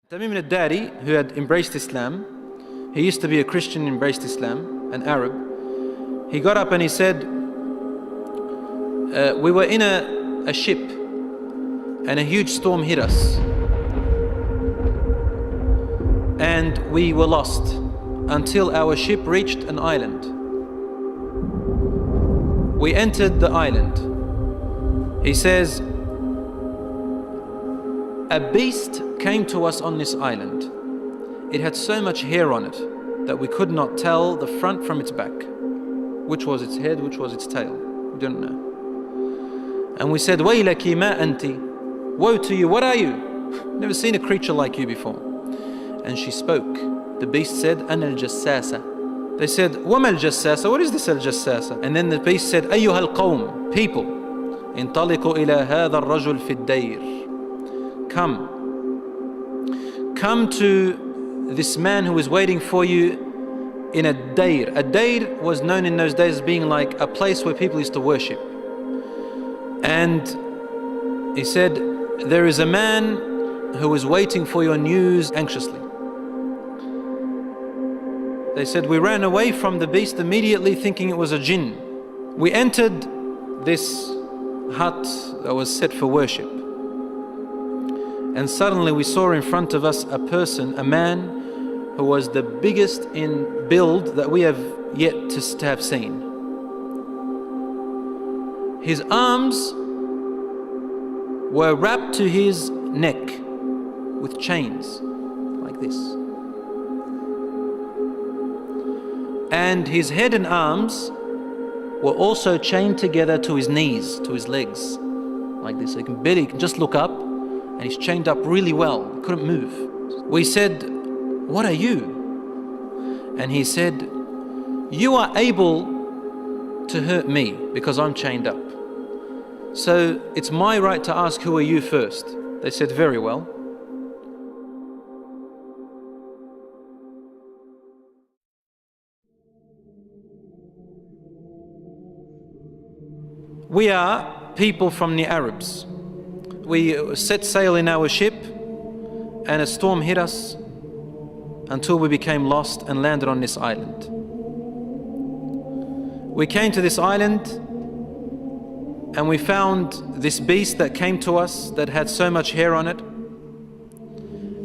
Tamim al-Dari, who had embraced Islam, he used to be a Christian, embraced Islam, an Arab. He got up and he said, we were in a ship and a huge storm hit us. And we were lost until our ship reached an island. We entered the island. He says, a beast came to us on this island. It had so much hair on it that we could not tell the front from its back. Which was its head, which was its tail. We didn't know. And we said, Waylaki ma anti. Woe to you, what are you? Never seen a creature like you before. And she spoke. The beast said, Ana al-Jassasa. They said, Wama al-Jassasa? What is this al-Jassasa? And then the beast said, Ayyuha al-Qawm, people. Intaliqu ila hadha al-rajul fi ad-dayr. Come to this man who is waiting for you in a dayr. A dayr was known in those days as being like a place where people used to worship. And he said, there is a man who is waiting for your news anxiously. They said, we ran away from the beast immediately thinking it was a jinn. We entered this hut that was set for worship. And suddenly we saw in front of us a person, a man who was the biggest in build that we have yet to have seen. His arms were wrapped to his neck with chains like this. And his head and arms were also chained together to his knees, to his legs, like this. So you can just look up, and he's chained up really well, couldn't move. We said, what are you? And he said, you are able to hurt me because I'm chained up. So it's my right to ask, who are you first? They said, very well. We are people from the Arabs. We set sail in our ship and a storm hit us until we became lost and landed on this island. We came to this island and we found this beast that came to us that had so much hair on it,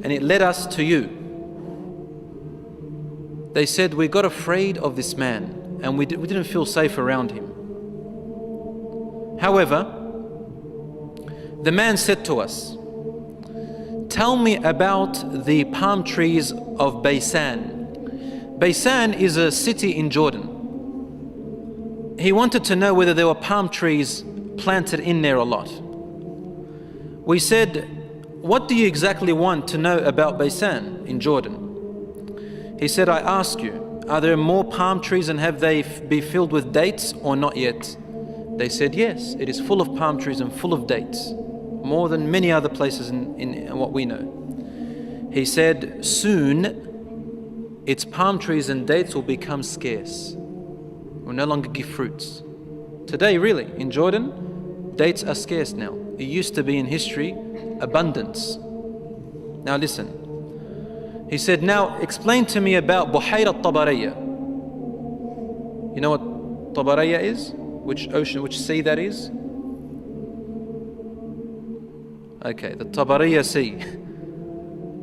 and it led us to you. They said, we got afraid of this man and we didn't feel safe around him. However, the man said to us, tell me about the palm trees of Baysan. Baysan is a city in Jordan. He wanted to know whether there were palm trees planted in there or not. We said, what do you exactly want to know about Baysan in Jordan? He said, I ask you, are there more palm trees and have they be filled with dates or not yet? They said, yes, it is full of palm trees and full of dates. More than many other places in what we know. He said, soon its palm trees and dates will become scarce. Will no longer give fruits. Today, really, in Jordan, dates are scarce now. It used to be in history, abundance. Now listen. He said, now explain to me about Buhayra Tabariyya. You know what Tabariyya is? Which ocean, which sea that is? Okay, the Tabariyya Sea.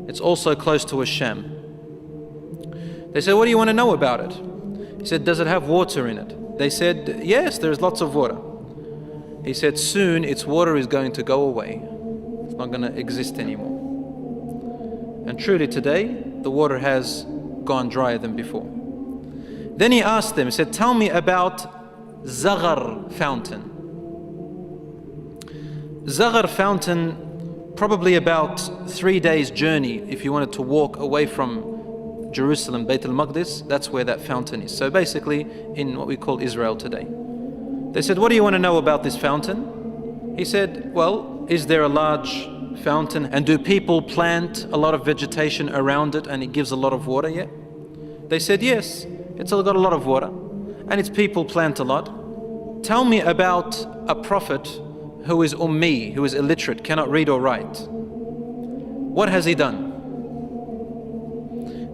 It's also close to Asham. They said, what do you want to know about it? He said, does it have water in it? They said, yes, there's lots of water. He said, soon its water is going to go away. It's not going to exist anymore. And truly today, the water has gone drier than before. Then he asked them, he said, tell me about Zaghar fountain. Zaghar fountain, probably about 3 days journey if you wanted to walk away from Jerusalem, Bayt al-Maqdis, that's where that fountain is. So basically in what we call Israel today. They said, what do you want to know about this fountain? He said, well, is there a large fountain and do people plant a lot of vegetation around it and it gives a lot of water yet? They said, yes, it's got a lot of water and its people plant a lot. Tell me about a prophet who is ummi, who is illiterate, cannot read or write. What has he done?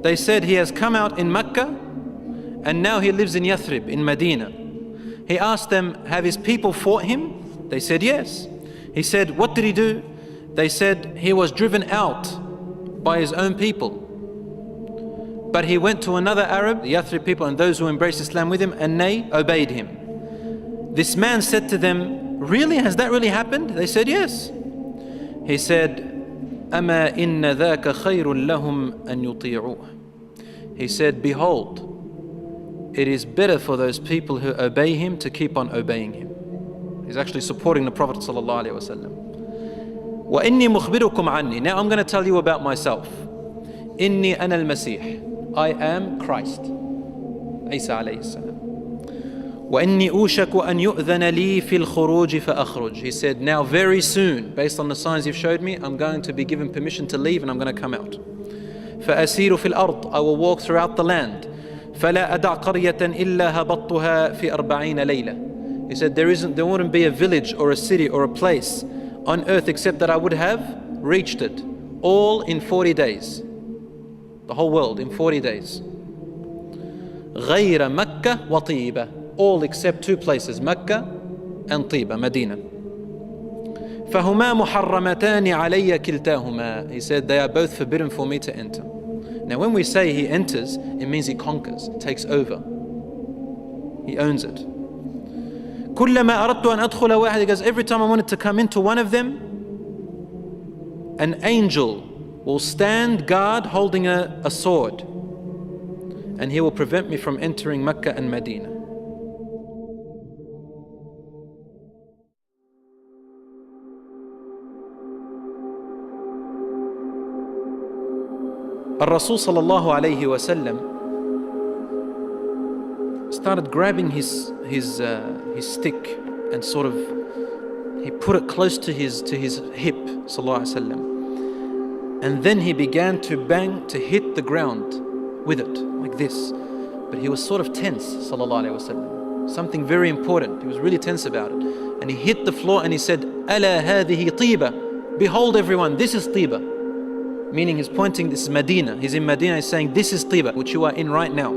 They said he has come out in Mecca and now he lives in Yathrib, in Medina. He asked them, have his people fought him? They said yes. He said, what did he do? They said he was driven out by his own people. But he went to another Arab, the Yathrib people and those who embraced Islam with him, and they obeyed him. This man said to them, really? Has that really happened? They said yes. He said, أَمَا إِنَّ ذَاكَ خَيْرٌ لَهُمْ أَن يُطِيعُوهُ. He said, behold, it is better for those people who obey him to keep on obeying him. He's actually supporting the Prophet ﷺ. وَإِنِّي مُخْبِرُكُمْ عَنِّي. Now I'm going to tell you about myself. إِنِّي أَنَا الْمَسِيحِ. I am Christ. Isa alayhi salam. وَإِنِّي أُوشَكُ أَن يُؤْذَنَ لِي فِي الْخُرُوجِ فَأَخْرُجْ. He said, now very soon, based on the signs you've showed me, I'm going to be given permission to leave and I'm going to come out. فَأَسِيرُ فِي الْأَرْضِ. I will walk throughout the land. فَلَا أَدَعْ قَرْيَةً إِلَّا هَبَطْتُهَا فِي 40 لَيْلَةً. He said, there wouldn't be a village or a city or a place on earth except that I would have reached it, all in 40 days. The whole world in 40 days. غَيْرَ مَكَّةَ وَطِيبَةَ. All except two places, Mecca and Tiba, Medina. فَهُمَا مُحَرَّمَتَانِ عَلَيَّ كِلْتَاهُمَا. He said, they are both forbidden for me to enter. Now when we say he enters, it means he conquers, takes over. He owns it. كُلَّمَا أَرَدْتُ أَنْ أَدْخُلَ وَاحِدٍ. He goes, every time I wanted to come into one of them, an angel will stand guard holding a sword, and he will prevent me from entering Mecca and Medina. Rasul sallallahu alayhi wa sallam started grabbing his stick and sort of, he put it close to his hip, sallallahu alayhi wa sallam. And then he began to bang, to hit the ground with it, like this. But he was sort of tense, sallallahu alayhi wa sallam. Something very important. He was really tense about it. And he hit the floor and he said, أَلَا هَذِهِ طِيبَةٌ. Behold everyone, this is Tiba. Meaning he's pointing, this is Medina. He's in Medina, he's saying, this is Tiba, which you are in right now.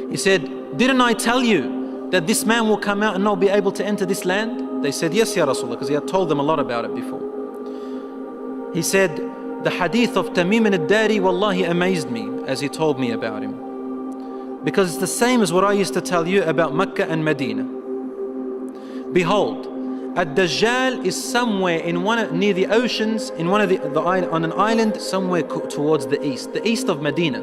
He said, didn't I tell you that this man will come out and not be able to enter this land? They said, yes, Ya Rasulullah, because he had told them a lot about it before. He said, the hadith of Tamim al-Dari, wallahi, amazed me as he told me about him. Because it's the same as what I used to tell you about Mecca and Medina. Behold, Dajjal is somewhere in near the oceans, in one of on an island somewhere towards the east of Medina.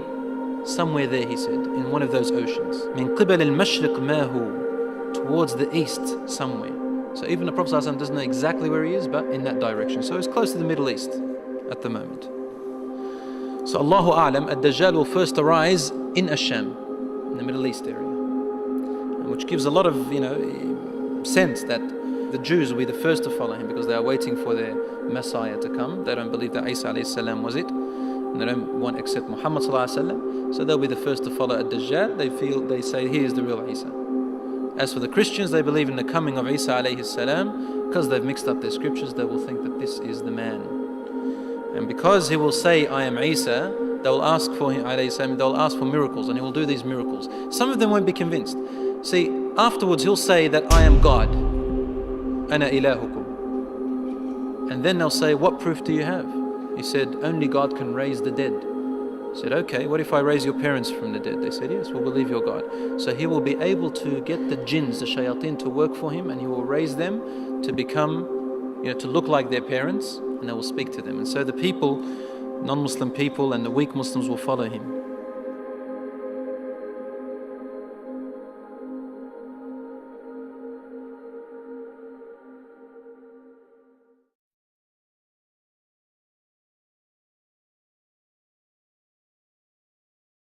Somewhere there, he said, in one of those oceans. Min qibal al-mashriq ma hu, towards the east somewhere. So even the Prophet ﷺ doesn't know exactly where he is, but in that direction. So he's close to the Middle East at the moment. So Allahu A'lam, Dajjal will first arise in Asham, in the Middle East area, which gives a lot of sense that the Jews will be the first to follow him because they are waiting for their Messiah to come. They don't believe that Isa alayhi salam was it, and they don't want to accept Muhammad sallallahu alayhi wa sallam. So they'll be the first to follow Dajjal. They say he is the real Isa. As for the Christians, they believe in the coming of Isa alayhi salam. Because they've mixed up their scriptures, they will think that this is the man. And because he will say, I am Isa, they will ask for him alayhi salam, they will ask for miracles, and he will do these miracles. Some of them won't be convinced. See, afterwards he'll say that I am God. Ana ilahukum. And then they'll say, what proof do you have? He said, only God can raise the dead. He said, okay, what if I raise your parents from the dead? They said, yes, we'll believe your God. So he will be able to get the jinns, the shayateen, to work for him, and he will raise them to become, to look like their parents, and they will speak to them. And so the people, non-Muslim people and the weak Muslims will follow him.